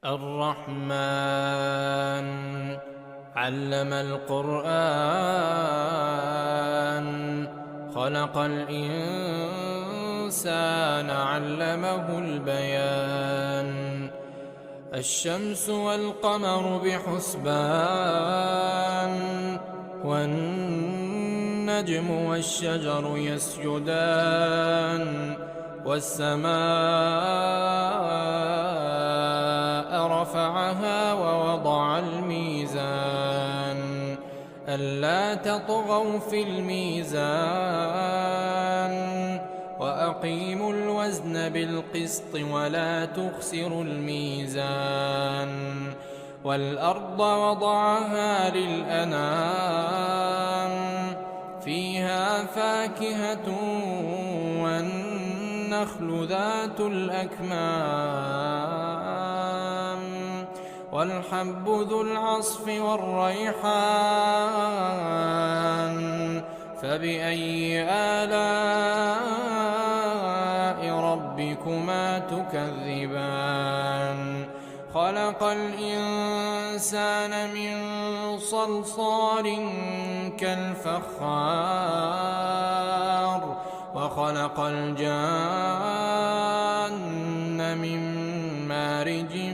الرحمن علم القرآن خلق الإنسان علمه البيان الشمس والقمر بحسبان والنجم والشجر يسجدان والسماء رفعها ووضع الميزان ألا تطغوا في الميزان وأقيموا الوزن بالقسط ولا تخسروا الميزان والأرض وضعها للأنام فيها فاكهة والنخل ذات الأكمام والحب ذو العصف والريحان فبأي آلاء ربكما تكذبان خلق الإنسان من صلصال كالفخار وخلق الجان من مارج